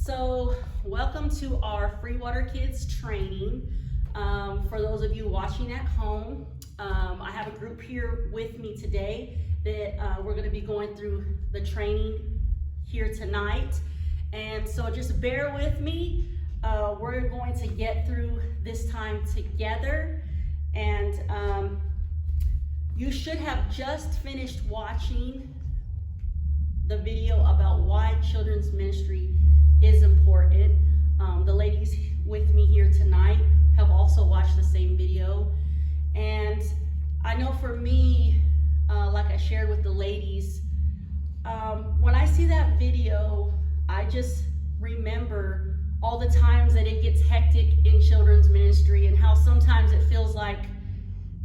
So welcome to our Free Water Kids training. For those of you watching at home, I have a group here with me today that we're going to be going through the training here tonight. And so just bear with me. We're going to get through this time together. And you should have just finished watching the video about why children's ministry is important. The ladies with me here tonight have also watched the same video. And I know for me, like I shared with the ladies, when I see that video, I just remember all the times that it gets hectic in children's ministry and how sometimes it feels like,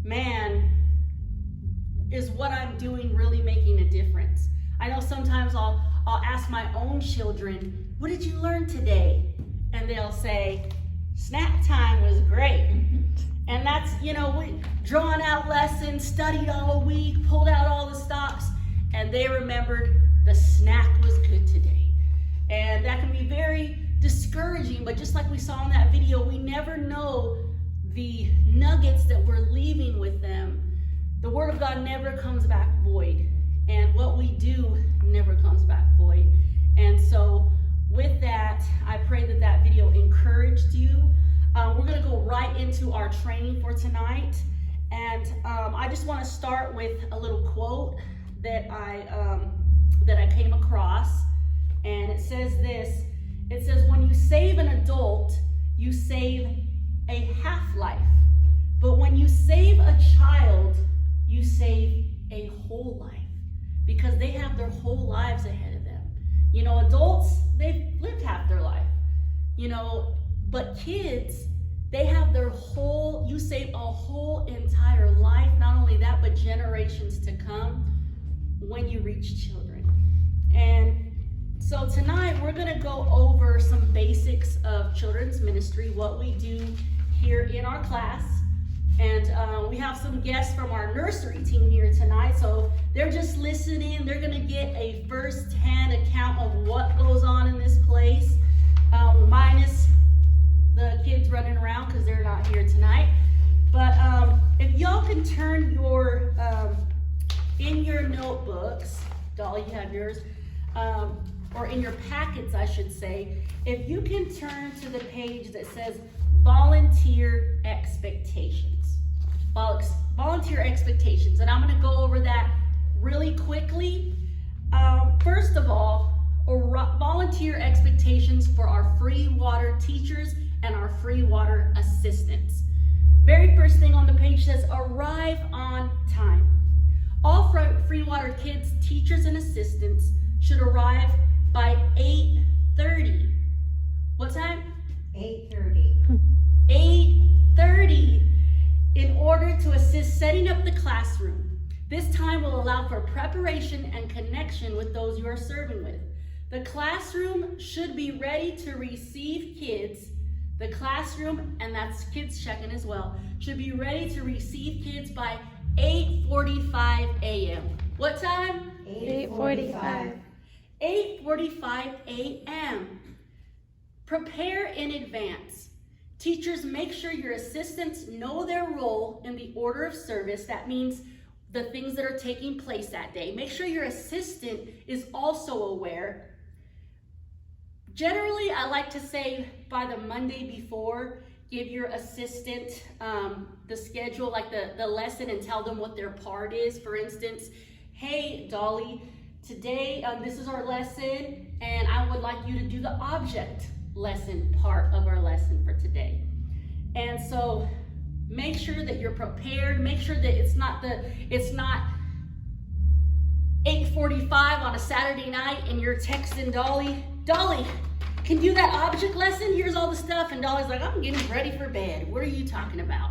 man, is what I'm doing really making a difference? I know sometimes I'll ask my own children, what did you learn today? And they'll say, snack time was great. And that's, we drawn out lessons, studied all week, pulled out all the stops, and they remembered the snack was good today. And that can be very discouraging, but just like we saw in that video, we never know the nuggets that we're leaving with them. The Word of God never comes back void, and what we do never comes back void. And so with that, I pray that that video encouraged you. We're going to go right into our training for tonight, and I just want to start with a little quote that I came across, and it says this. It says, when you save an adult, you save a half-life, but when you save a child, you save a whole life, because they have their whole lives ahead of them. Adults, they've lived half their life, but kids, they have their whole, you save a whole entire life, not only that, but generations to come when you reach children. And so tonight, we're gonna go over some basics of children's ministry, what we do here in our class. And we have some guests from our nursery team here tonight, so they're just listening. They're going to get a first-hand account of what goes on in this place, minus the kids running around because they're not here tonight. But if y'all can turn your, in your notebooks, Dolly, you have yours, or in your packets, I should say, if you can turn to the page that says volunteer expectations. Volunteer expectations, and I'm going to go over that really quickly. First of all, volunteer expectations for our free water teachers and our free water assistants. Very first thing on the page says arrive on time. All free water kids, teachers, and assistants should arrive by 8:30. What time? 8:30. 8:30. In order to assist setting up the classroom. This time will allow for preparation and connection with those you are serving with. The classroom should be ready to receive kids. The classroom, and that's kids check-in as well, should be ready to receive kids by 8:45 a.m. What time? 8:45. 8:45 a.m. Prepare in advance. Teachers, make sure your assistants know their role in the order of service. That means the things that are taking place that day. Make sure your assistant is also aware. Generally, I like to say by the Monday before, give your assistant the schedule, like the lesson, and tell them what their part is. For instance, hey, Dolly, today this is our lesson, and I would like you to do the object lesson part of our lesson for today. And so make sure that you're prepared. Make sure that it's not 8:45 on a Saturday night and you're texting Dolly, can you do that object lesson? Here's all the stuff. And Dolly's like, I'm getting ready for bed. What are you talking about?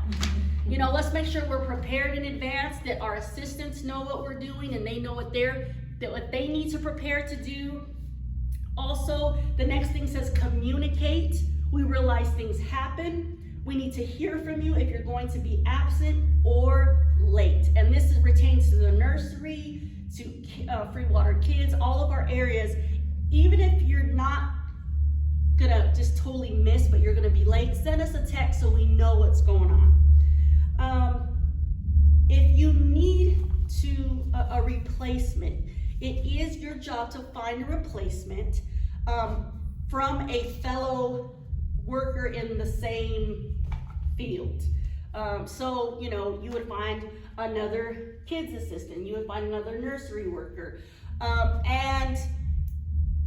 Let's make sure we're prepared in advance, that our assistants know what we're doing and they know what they need to prepare to do. Also, the next thing says communicate. We realize things happen. We need to hear from you if you're going to be absent or late. And this pertains to the nursery, to free water kids, all of our areas. Even if you're not gonna just totally miss, but you're gonna be late, send us a text so we know what's going on. If you need a replacement, it is your job to find a replacement from a fellow worker in the same field. So, you would find another kids assistant, you would find another nursery worker. And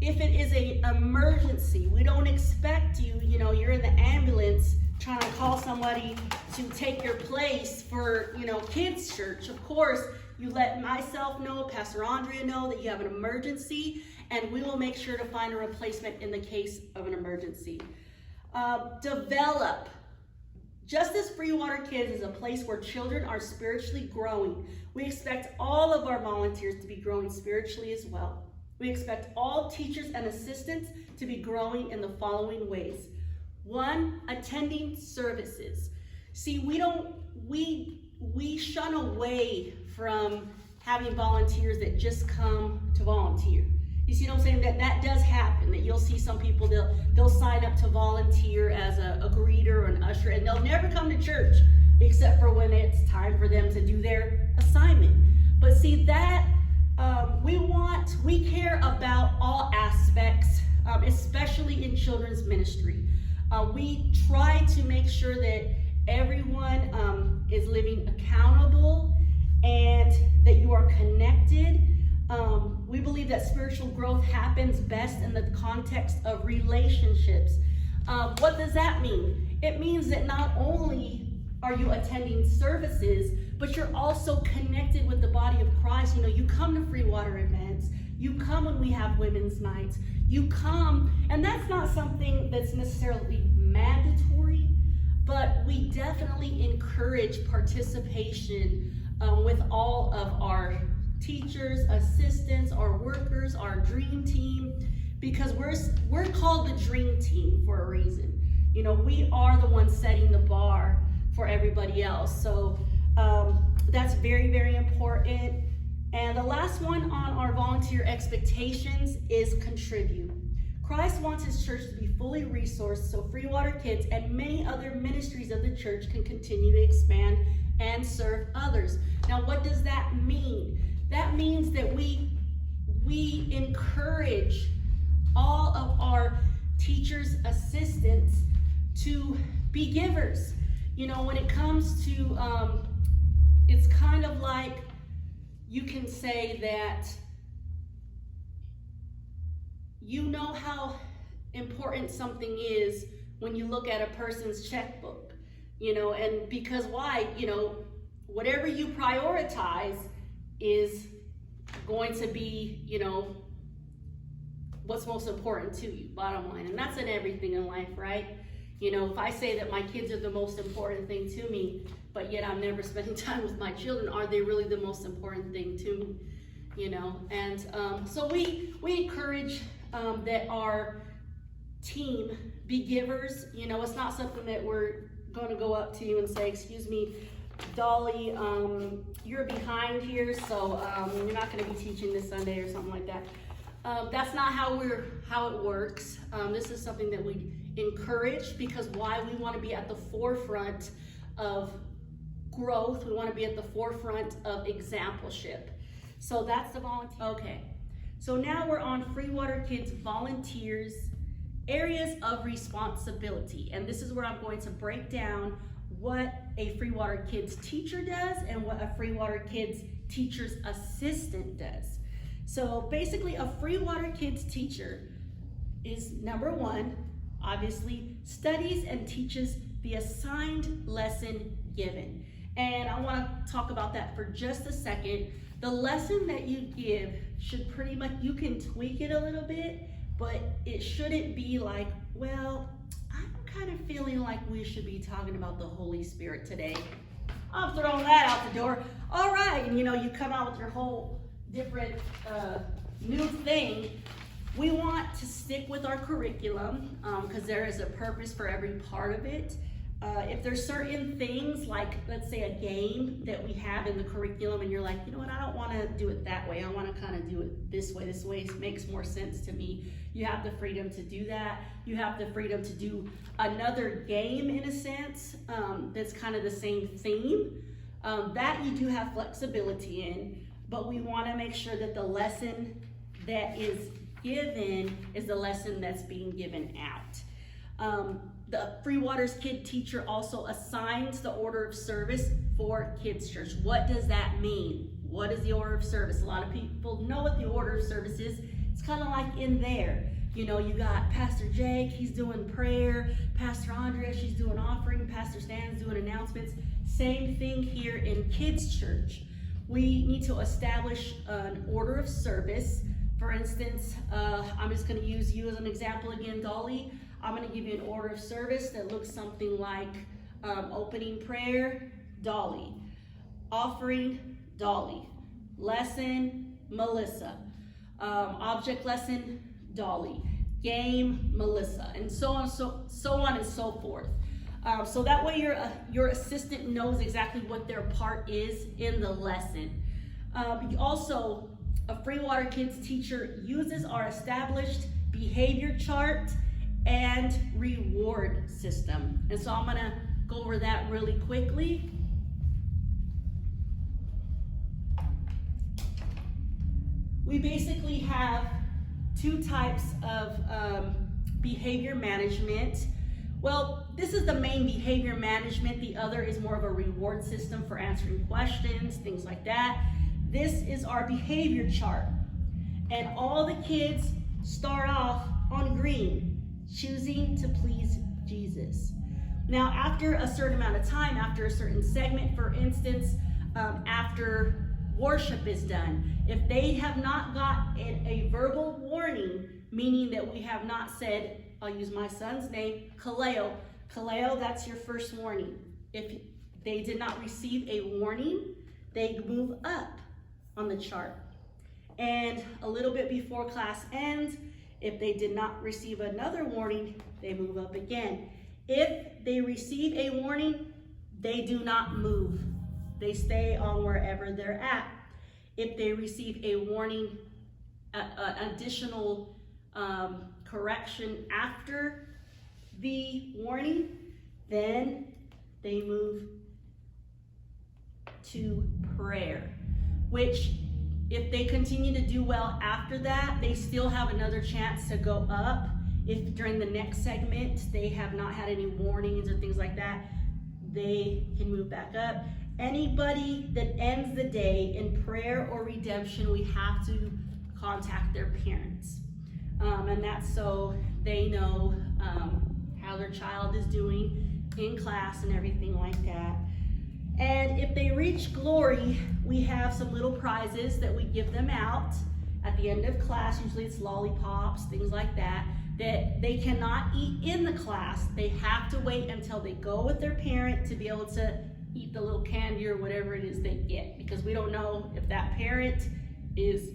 if it is an emergency, we don't expect you're in the ambulance trying to call somebody to take your place for, kids church. Of course, you let myself know, Pastor Andrea know that you have an emergency, and we will make sure to find a replacement in the case of an emergency. Develop. Justice Free Water Kids is a place where children are spiritually growing. We expect all of our volunteers to be growing spiritually as well. We expect all teachers and assistants to be growing in the following ways. 1, attending services. See, we shun away from having volunteers that just come to volunteer. You see what I'm saying? That does happen, that you'll see some people, they'll sign up to volunteer as a greeter or an usher, and they'll never come to church except for when it's time for them to do their assignment. But see, that we care about all aspects, especially in children's ministry. We try to make sure that everyone is living accountable and that you are connected. We believe that spiritual growth happens best in the context of relationships. What does that mean? It means that not only are you attending services, but you're also connected with the body of Christ. You come to free water events. You come when we have women's nights. You come, and that's not something that's necessarily mandatory, but we definitely encourage participation with all of our teachers, assistants, our workers, our dream team, because we're called the dream team for a reason. We are the ones setting the bar for everybody else. So that's very, very important. And the last one on our volunteer expectations is contribute. Christ wants his church to be fully resourced so Free Water Kids and many other ministries of the church can continue to expand and serve others. Now, what does that mean? That means that we encourage all of our teachers, assistants to be givers. When it comes to, it's kind of like you can say that you know how important something is when you look at a person's checkbook, and because why? Whatever you prioritize is going to be, what's most important to you, bottom line. And that's in everything in life, right? If I say that my kids are the most important thing to me, but yet I'm never spending time with my children, are they really the most important thing to me? And so we encourage that our team be givers. It's not something that we're going to go up to you and say, excuse me, Dolly, you're behind here, so you're not going to be teaching this Sunday or something like that. That's not how it works. This is something that we encourage, because why? We want to be at the forefront of growth. We want to be at the forefront of exampleship. So that's the volunteer. Okay, so now we're on Free Water Kids volunteers, areas of responsibility, and this is where I'm going to break down what a Free Water Kids teacher does and what a Free Water Kids teacher's assistant does. So basically, a Free Water Kids teacher is, number one, obviously studies and teaches the assigned lesson given. And I want to talk about that for just a second. The lesson that you give should pretty much, you can tweak it a little bit, but it shouldn't be like, well, I'm kind of feeling like we should be talking about the Holy Spirit today. I'm throwing that out the door. All right, and you come out with your whole different new thing. We want to stick with our curriculum because there is a purpose for every part of it. If there's certain things, like let's say a game that we have in the curriculum and you're like, you know what, I don't want to do it that way. I want to kind of do it this way makes more sense to me. You have the freedom to do that. You have the freedom to do another game in a sense that's kind of the same theme. That you do have flexibility in, but we want to make sure that the lesson that is given is the lesson that's being given out. The Free Waters Kid teacher also assigns the order of service for Kids Church. What does that mean? What is the order of service? A lot of people know what the order of service is. It's kind of like in there. You know, you got Pastor Jake, he's doing prayer. Pastor Andrea, she's doing offering. Pastor Stan's doing announcements. Same thing here in Kids Church. We need to establish an order of service. For instance, I'm just going to use you as an example again, Dolly. I'm going to give you an order of service that looks something like opening prayer, Dolly. Offering, Dolly. Lesson, Melissa. Object lesson, Dolly. Game, Melissa. And so on and so forth. So that way your assistant knows exactly what their part is in the lesson. Also, a Free Water Kids teacher uses our established behavior chart and reward system. And so I'm gonna go over that really quickly. We basically have two types of behavior management. Well, this is the main behavior management. The other is more of a reward system for answering questions, things like that. This is our behavior chart. And all the kids start off on green, choosing to please Jesus. Now, after a certain amount of time, after a certain segment, for instance, after worship is done, if they have not got a verbal warning, meaning that we have not said, I'll use my son's name, Kaleo. Kaleo, that's your first warning. If they did not receive a warning, they move up on the chart. And a little bit before class ends, if they did not receive another warning, they move up again. If they receive a warning, they do not move. They stay on wherever they're at. If they receive a warning, additional correction after the warning, then they move to prayer, which if they continue to do well after that, they still have another chance to go up. If during the next segment they have not had any warnings or things like that, they can move back up. Anybody that ends the day in prayer or redemption, we have to contact their parents. And that's so they know how their child is doing in class and everything like that. And if they reach glory, we have some little prizes that we give them out at the end of class. Usually it's lollipops, things like that, that they cannot eat in the class. They have to wait until they go with their parent to be able to eat the little candy or whatever it is they get, because we don't know if that parent is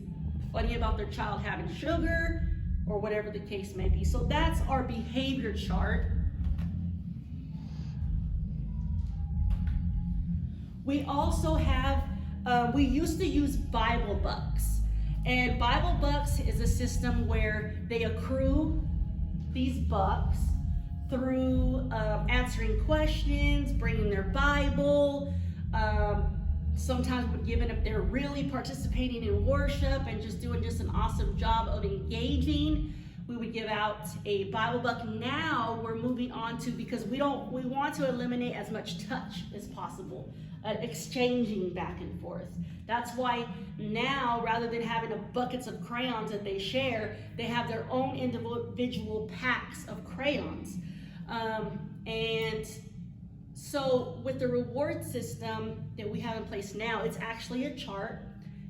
funny about their child having sugar or whatever the case may be. So that's our behavior chart. We also have, we used to use Bible Bucks. And Bible Bucks is a system where they accrue these bucks through answering questions, bringing their Bible, sometimes we're given if they're really participating in worship and just doing just an awesome job of engaging, we would give out a Bible buck. Now we're moving on to, because we want to eliminate as much touch as possible, exchanging back and forth. That's why now, rather than having buckets of crayons that they share, they have their own individual packs of crayons. And so with the reward system that we have in place now, it's actually a chart,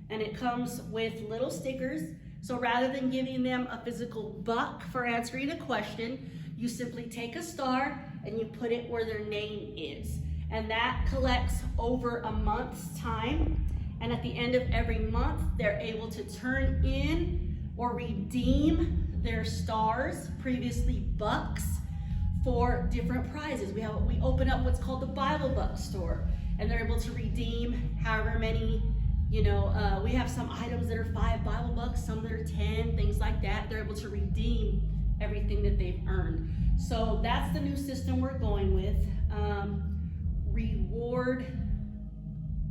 and it comes with little stickers. So rather than giving them a physical buck for answering a question, you simply take a star and you put it where their name is. And that collects over a month's time. And at the end of every month, they're able to turn in or redeem their stars, previously bucks, for different prizes. We open up what's called the Bible Buck store, and they're able to redeem however many, we have some items that are 5 Bible bucks, some that are 10, things like that. They're able to redeem everything that they've earned. So that's the new system we're going with.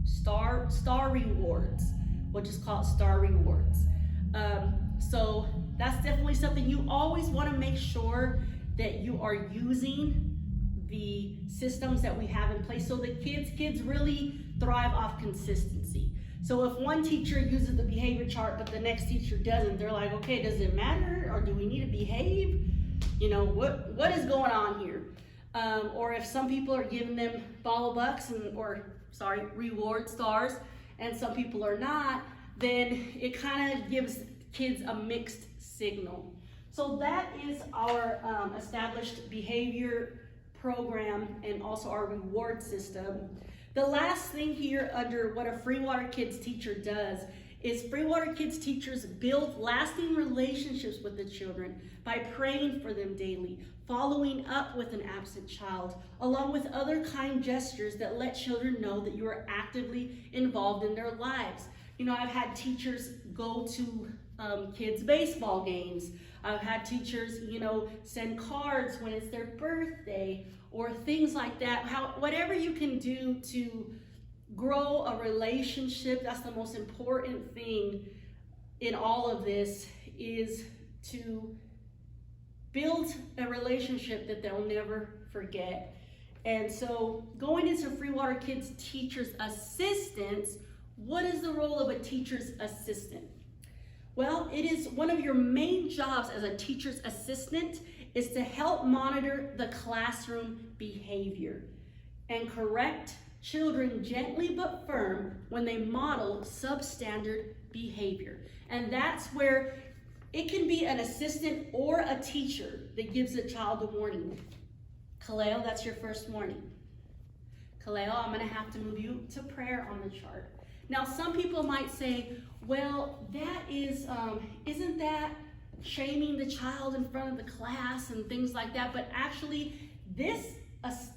Star rewards. We'll just call it star rewards. So that's definitely something you always want to make sure that you are using the systems that we have in place, so that kids really thrive off consistency. So if one teacher uses the behavior chart but the next teacher doesn't, they're like, okay, does it matter, or do we need to behave? What is going on here? Or if some people are giving them Bible bucks reward stars, and some people are not, then it kind of gives kids a mixed signal. So that is our established behavior program and also our reward system. The last thing here under what a Free Water Kids teacher does is Free Water Kids teachers build lasting relationships with the children by praying for them daily, following up with an absent child, along with other kind gestures that let children know that you are actively involved in their lives. I've had teachers go to kids' baseball games. I've had teachers, send cards when it's their birthday or things like that. Whatever you can do to grow a relationship, that's the most important thing in all of this, is to build a relationship that they'll never forget. And so going into Free Water Kids Teachers Assistants, what is the role of a teacher's assistant? Well, it is one of your main jobs as a teacher's assistant is to help monitor the classroom behavior and correct children gently but firm when they model substandard behavior. And that's where it can be an assistant or a teacher that gives a child a warning. Kaleo, that's your first warning. Kaleo, I'm gonna have to move you to prayer on the chart. Now, some people might say, well, that is, isn't that shaming the child in front of the class and things like that? But actually, this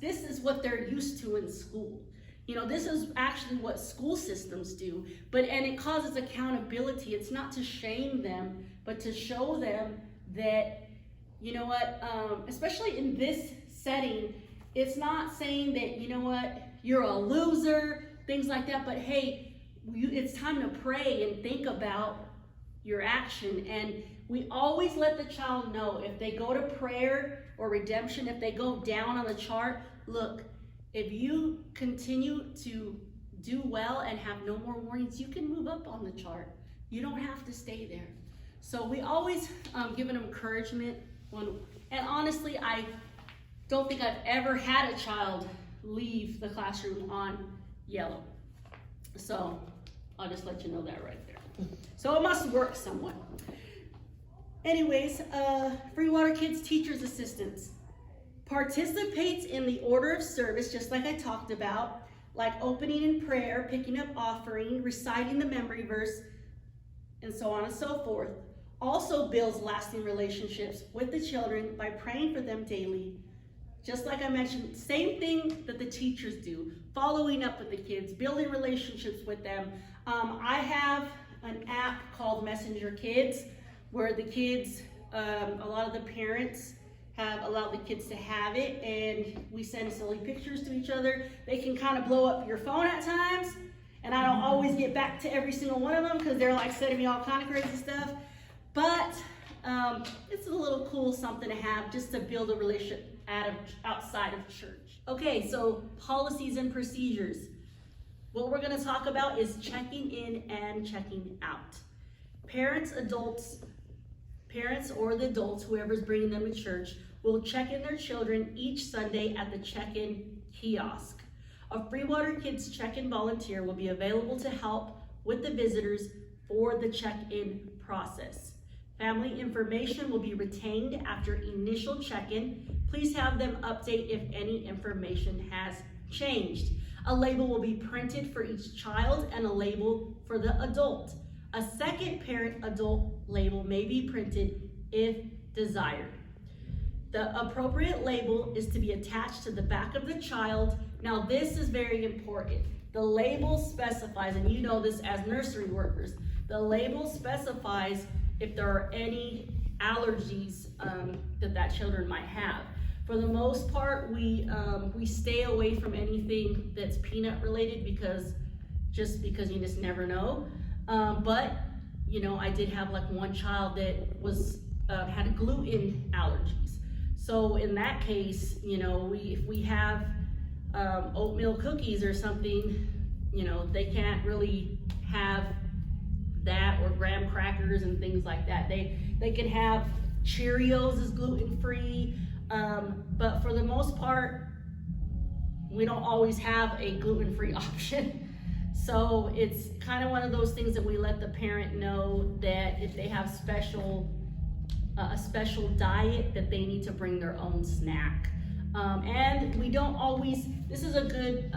is what they're used to in school. This is actually what school systems do. And it causes accountability. It's not to shame them, but to show them that, especially in this setting, it's not saying that, you're a loser, things like that, but hey, it's time to pray and think about your action. And we always let the child know if they go to prayer or redemption, if they go down on the chart, look, if you continue to do well and have no more warnings, you can move up on the chart. You don't have to stay there. So we always give an encouragement. And honestly, I don't think I've ever had a child leave the classroom on yellow. So I'll just let you know that right there. So it must work somewhat. Anyways, Free Water Kids Teachers Assistants participates in the order of service, just like I talked about, like opening in prayer, picking up offering, reciting the memory verse, and so on and so forth. Also builds lasting relationships with the children by praying for them daily. Just like I mentioned, same thing that the teachers do, following up with the kids, building relationships with them. I have an app called Messenger Kids, where the kids, a lot of the parents have allowed the kids to have it, and we send silly pictures to each other. They can kind of blow up your phone at times, and I don't always get back to every single one of them because they're like sending me all kind of crazy stuff. But it's a little cool something to have just to build a relationship outside of church. Okay, so policies and procedures. What we're going to talk about is checking in and checking out. Parents or the adults, whoever's bringing them to church, will check in their children each Sunday at the check-in kiosk. A Free Water Kids check-in volunteer will be available to help with the visitors for the check-in process. Family information will be retained after initial check-in. Please have them update if any information has changed. A label will be printed for each child and a label for the adult. A second parent adult label may be printed if desired. The appropriate label is to be attached to the back of the child. Now this is very important. The label specifies, and you know this as nursery workers, the label specifies if there are any allergies that children might have. For the most part, we stay away from anything that's peanut related because you just never know. But you know, I did have like one child that was had gluten allergies. So in that case, you know, if we have oatmeal cookies or something, you know, they can't really have that, or graham crackers and things like that. They can have Cheerios is gluten-free, but for the most part, we don't always have a gluten-free option. So it's kind of one of those things that we let the parent know that if they have a special diet, that they need to bring their own snack. And we don't always, this is a good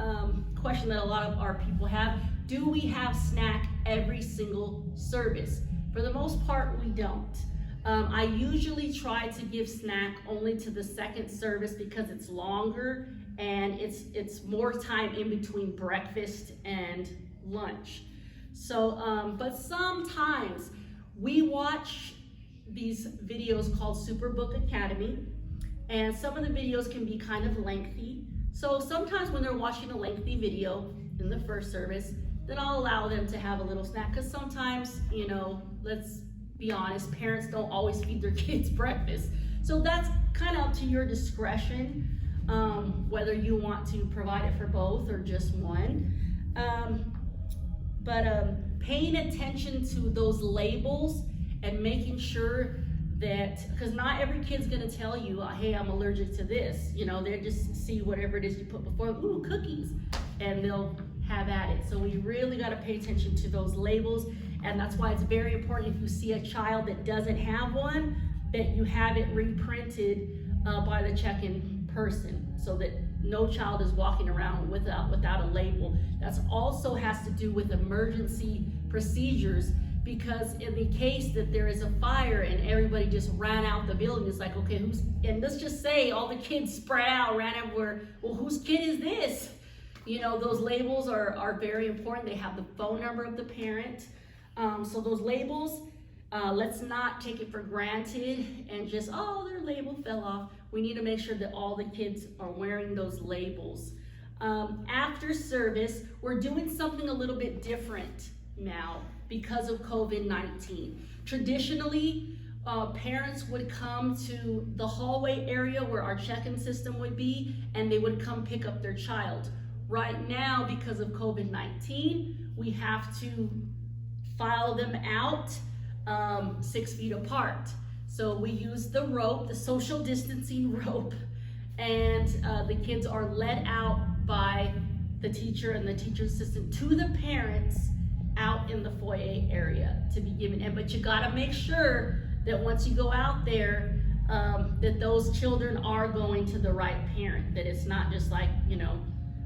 question that a lot of our people have. Do we have snack every single service? For the most part, we don't. I usually try to give snack only to the second service because it's longer and it's more time in between breakfast and lunch. So, but sometimes we watch these videos called Superbook Academy, and some of the videos can be kind of lengthy. So sometimes when they're watching a lengthy video in the first service, then I'll allow them to have a little snack, because sometimes, you know, let's be honest, parents don't always feed their kids breakfast. So that's kind of up to your discretion, whether you want to provide it for both or just one. Paying attention to those labels and making sure that, because not every kid's gonna tell you, hey, I'm allergic to this. You know, they just see whatever it is you put before them, ooh, cookies, and they'll have at it. So we really gotta pay attention to those labels, and that's why it's very important if you see a child that doesn't have one, that you have it reprinted by the check-in person, so that no child is walking around without a label. That's also has to do with emergency procedures, because in the case that there is a fire and everybody just ran out the building, it's like, okay, and let's just say all the kids spread out, ran everywhere, well, whose kid is this? You know, those labels are very important. They have the phone number of the parent. So those labels, let's not take it for granted and just, oh, their label fell off. We need to make sure that all the kids are wearing those labels. After service, we're doing something a little bit different now because of COVID-19. Traditionally, parents would come to the hallway area where our check-in system would be, and they would come pick up their child. Right now, because of COVID-19, we have to file them out 6 feet apart. So we use the rope, the social distancing rope, and the kids are led out by the teacher and the teacher's assistant to the parents out in the foyer area to be given. But you gotta make sure that once you go out there, that those children are going to the right parent, that it's not just like, you know,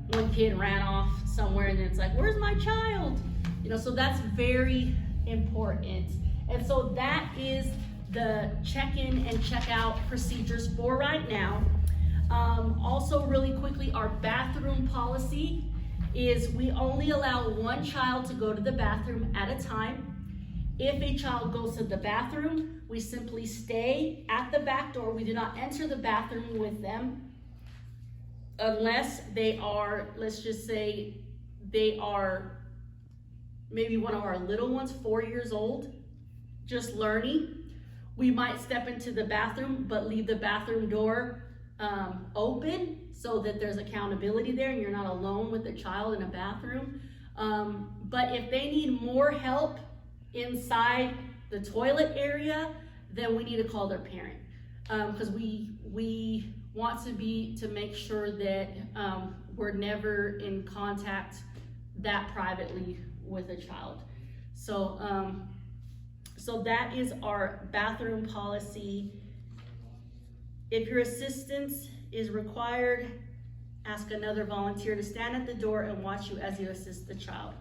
one kid ran off somewhere and it's like, where's my child? You know, so that's very important. And so that is the check-in and check-out procedures for right now. Also really quickly, our bathroom policy is we only allow one child to go to the bathroom at a time. If a child goes to the bathroom, we simply stay at the back door. We do not enter the bathroom with them unless they are, let's just say, they are maybe one of our little ones, 4 years old, just learning. We might step into the bathroom, but leave the bathroom door open so that there's accountability there and you're not alone with the child in a bathroom. But if they need more help inside the toilet area, then we need to call their parent, because we want to make sure that we're never in contact that privately with a child. So so that is our bathroom policy. If your assistance is required, ask another volunteer to stand at the door and watch you as you assist the child.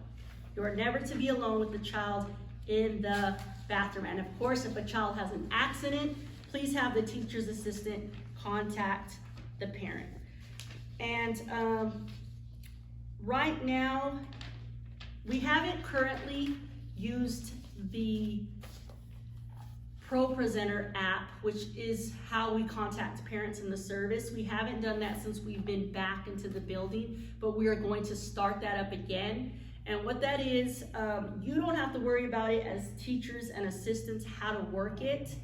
You are never to be alone with the child in the bathroom. And of course, if a child has an accident, please have the teacher's assistant contact the parent. And right now, we haven't currently used the ProPresenter app, which is how we contact parents in the service. We haven't done that since we've been back into the building, but we are going to start that up again. And what that is, you don't have to worry about it as teachers and assistants how to work it,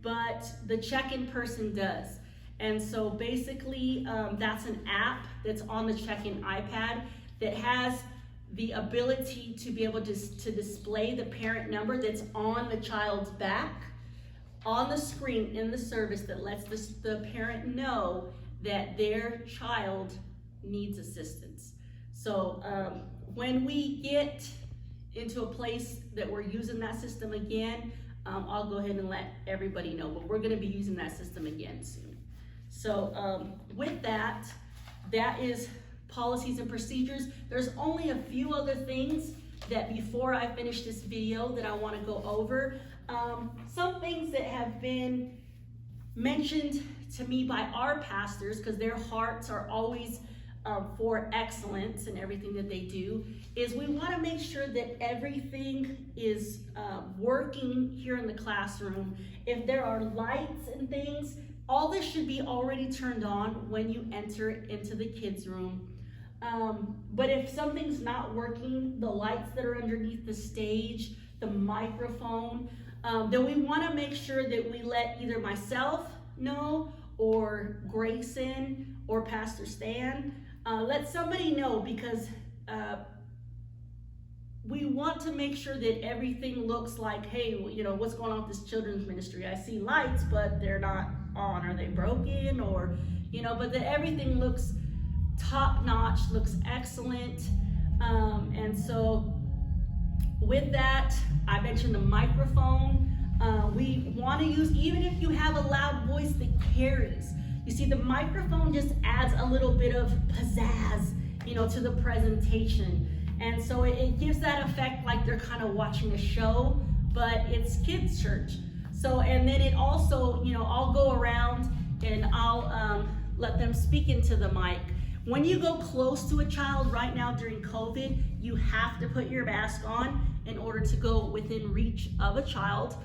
but the check-in person does. And so basically, that's an app that's on the check-in iPad that has the ability to be able to display the parent number that's on the child's back on the screen in the service that lets the parent know that their child needs assistance. So when we get into a place that we're using that system again, I'll go ahead and let everybody know, but we're gonna be using that system again soon. So with that, that is policies and procedures. There's only a few other things that before I finish this video that I wanna go over. Some things that have been mentioned to me by our pastors, because their hearts are always for excellence in everything that they do, is we want to make sure that everything is working here in the classroom. If there are lights and things, all this should be already turned on when you enter into the kids' room. But if something's not working, the lights that are underneath the stage, the microphone, then we want to make sure that we let either myself know or Grayson or Pastor Stan, let somebody know, because we want to make sure that everything looks like, hey, you know, what's going on with this children's ministry? I see lights, but they're not on. Are they broken? Or, you know, but that everything looks top notch, looks excellent. And so with that, I mentioned the microphone. We want to use, even if you have a loud voice that carries, you see the microphone just adds a little bit of pizzazz, you know, to the presentation. And so it gives that effect like they're kind of watching a show, but it's kids' church. So, and then it also, you know, I'll go around and I'll let them speak into the mic. When you go close to a child right now during COVID, you have to put your mask on in order to go within reach of a child.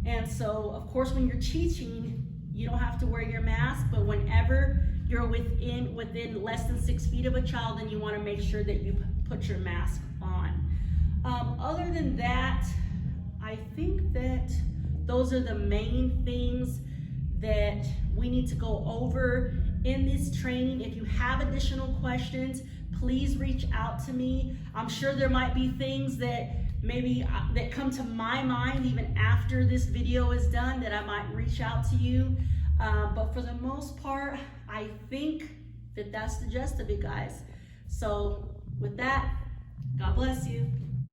And so, of course, when you're teaching, you don't have to wear your mask, but whenever you're within less than 6 feet of a child, then you want to make sure that you put your mask on. Other than that, I think that those are the main things that we need to go over in this training. If you have additional questions, please reach out to me. I'm sure there might be things that maybe that come to my mind even after this video is done that I might reach out to you. But for the most part, I think that that's the gist of it, guys. So with that, God bless you.